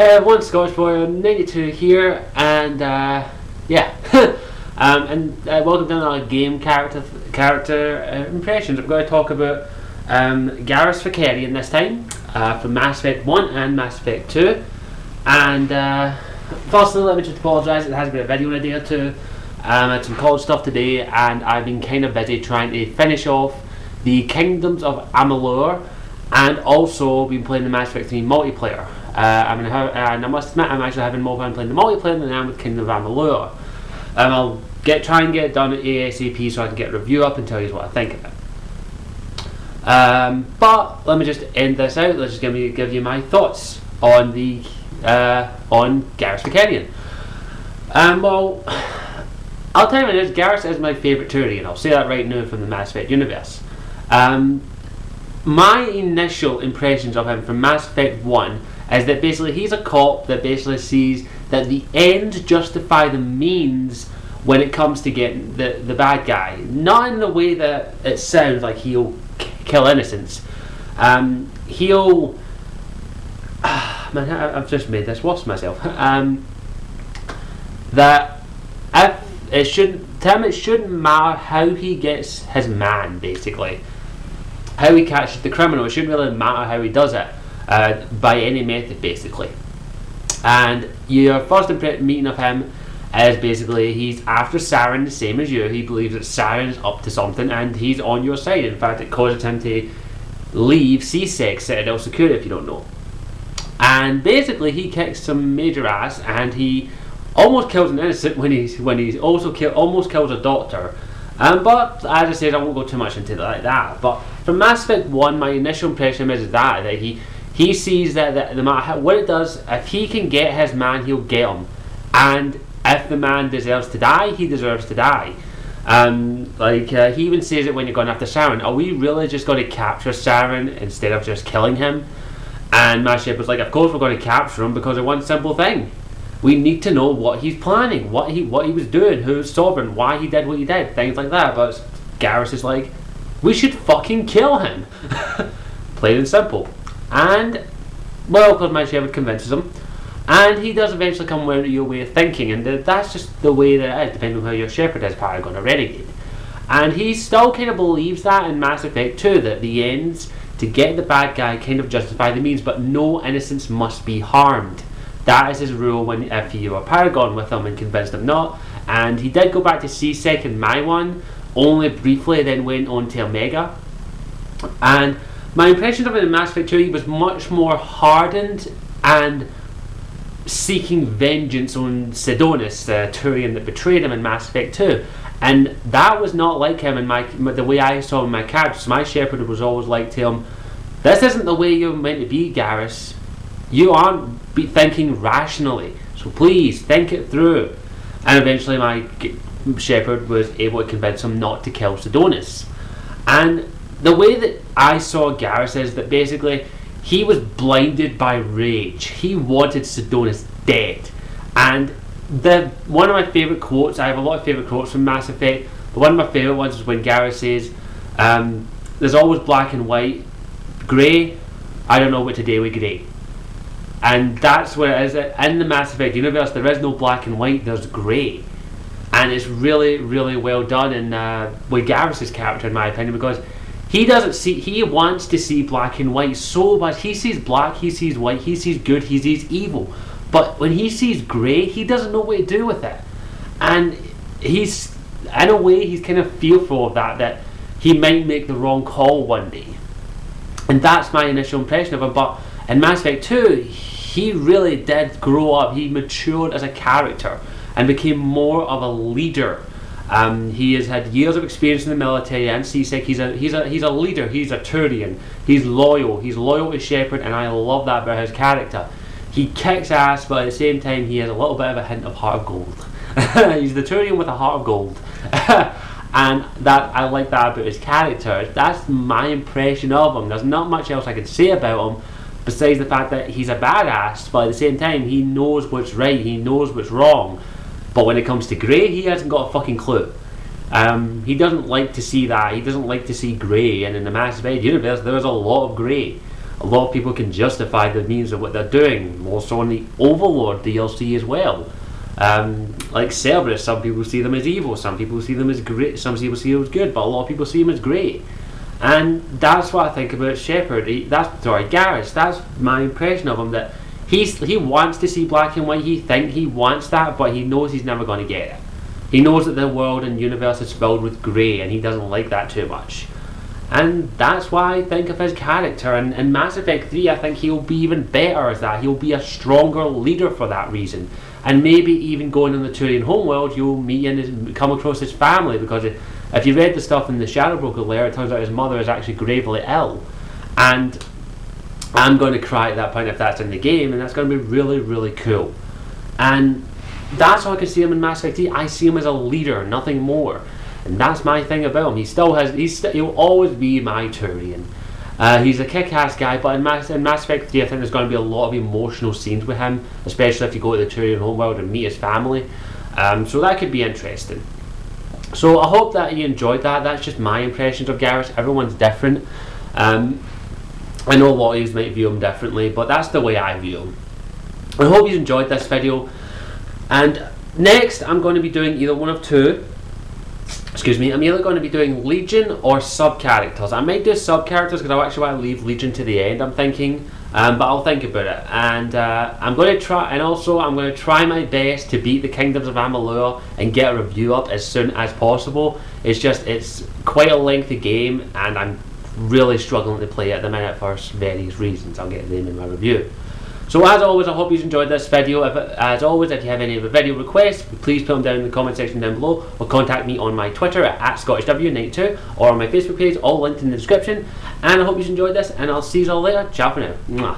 One Scottish boy, 92 here, and yeah, welcome to another game character impressions. I'm going to talk about Garrus Vakarian this time, from Mass Effect 1 and Mass Effect 2. And firstly, let me just apologise, it has been a video in a day or two. I had some college stuff today, and I've been kind of busy trying to finish off the Kingdoms of Amalur, and also been playing the Mass Effect 3 multiplayer. And I must admit, I'm actually having more fun playing the multiplayer than I am with Kingdom of Amalur. I'll try and get it done at ASAP so I can get a review up and tell you what I think of it. But let me just end this out. Let's just give you my thoughts on the on Garrus Vakarian. Well, I'll tell you what it is. Garrus is my favourite Turian. I'll say that right now from the Mass Effect universe. My initial impressions of him from Mass Effect 1 is that basically he's a cop that basically sees that the ends justify the means when it comes to getting the bad guy. Not in the way that it sounds like he'll kill innocents. He'll... man, I've just made this worse myself. That if it shouldn't matter how he gets his man, basically. How he catches the criminal, it shouldn't really matter how he does it, by any method, basically. And your first meeting of him is basically he's after Saren the same as you. He believes that Saren's up to something and he's on your side. In fact, it causes him to leave C6 Citadel Security, if you don't know. And basically he kicks some major ass, and he almost kills an innocent when he's also almost kills a doctor. But as I said, I won't go too much into like that. But from Mass Effect 1, my initial impression is that he sees that no matter what it does, if he can get his man, he'll get him. And if the man deserves to die, he deserves to die. He even says it when you're going after Saren. Are we really just going to capture Saren instead of just killing him? And my ship was like, of course we're going to capture him because of one simple thing. We need to know what he's planning, what he was doing, who's sovereign, why he did what he did, things like that. But Garrus is like, we should fucking kill him. Plain and simple. And, well, because my shepherd convinces him. And he does eventually come around to your way of thinking, and that's just the way that it is, depending on how your shepherd is, Paragon or Renegade. And he still kind of believes that in Mass Effect 2, that the ends to get the bad guy kind of justify the means, but no innocence must be harmed. That is his rule if you are Paragon with him and convinced him not. And he did go back to C-Sec in my one, only briefly, then went on to Omega. And my impression of him in Mass Effect 2, he was much more hardened and seeking vengeance on Sidonis, the Turian that betrayed him in Mass Effect 2. And that was not like him in the way I saw him in my characters. My shepherd was always like to him, this isn't the way you're meant to be, Garrus. You aren't thinking rationally, so please think it through. And eventually my shepherd was able to convince him not to kill Sidonis. And the way that I saw Garrus is that basically he was blinded by rage. He wanted Sidonis dead. And one of my favourite quotes, I have a lot of favourite quotes from Mass Effect, but one of my favourite ones is when Garrus says, there's always black and white, grey, I don't know what to do with grey. And that's where it is. In the Mass Effect universe, there is no black and white, there's grey. And it's really, really well done with Garrus' character, in my opinion, because he wants to see black and white so much. He sees black, he sees white, he sees good, he sees evil. But when he sees grey, he doesn't know what to do with it. And he's, in a way, he's kind of fearful of that he might make the wrong call one day. And that's my initial impression of him. But in Mass Effect 2, he really did grow up. He matured as a character and became more of a leader. He has had years of experience in the military and C-Sec. He's a leader. He's a Turian. He's loyal to Shepard, and I love that about his character. He kicks ass, but at the same time he has a little bit of a hint of heart of gold. He's the Turian with a heart of gold. And I like that about his character. That's my impression of him. There's not much else I can say about him besides the fact that he's a badass, but at the same time he knows what's right, he knows what's wrong. But when it comes to grey, he hasn't got a fucking clue. He doesn't like to see that. He doesn't like to see grey, and in the Mass Effect universe there is a lot of grey. A lot of people can justify the means of what they're doing, more so on the Overlord DLC as well. Like Cerberus, some people see them as evil, some people see them as great, some people see them as good, but a lot of people see them as great. And that's what I think about Shepard. Garrus. That's my impression of him. That he wants to see black and white. He wants that, but he knows he's never going to get it. He knows that the world and universe is filled with grey, and he doesn't like that too much. And that's why I think of his character. And in Mass Effect 3, I think he'll be even better as that. He'll be a stronger leader for that reason. And maybe even going in the Turian homeworld, you'll meet and come across his family, because if you read the stuff in the Shadowbroker lair, it turns out his mother is actually gravely ill. And I'm going to cry at that point if that's in the game, and that's going to be really, really cool. And that's how I can see him in Mass Effect 3. I see him as a leader, nothing more. And that's my thing about him. He'll always be my Turian. He's a kick-ass guy, but in Mass Effect 3 I think there's going to be a lot of emotional scenes with him, especially if you go to the Turian homeworld and meet his family. So that could be interesting. So I hope that you enjoyed that. That's just my impressions of Garrus. Everyone's different. I know a lot of you might view him differently, but that's the way I view him. I hope you enjoyed this video. And next I'm going to be doing either one of two. Excuse me, I'm either going to be doing Legion or sub-characters. I might do sub-characters because I actually want to leave Legion to the end, I'm thinking. But I'll think about it. And I'm going to try my best to beat the Kingdoms of Amalur and get a review up as soon as possible. It's quite a lengthy game, and I'm really struggling to play it at the minute for various reasons. I'll get them in my review. So as always, I hope you enjoyed this video. As always, if you have any other video requests, please put them down in the comment section down below, or contact me on my Twitter at ScottishW92, or on my Facebook page, all linked in the description. And I hope you enjoyed this, and I'll see you all later. Ciao for now. Mwah.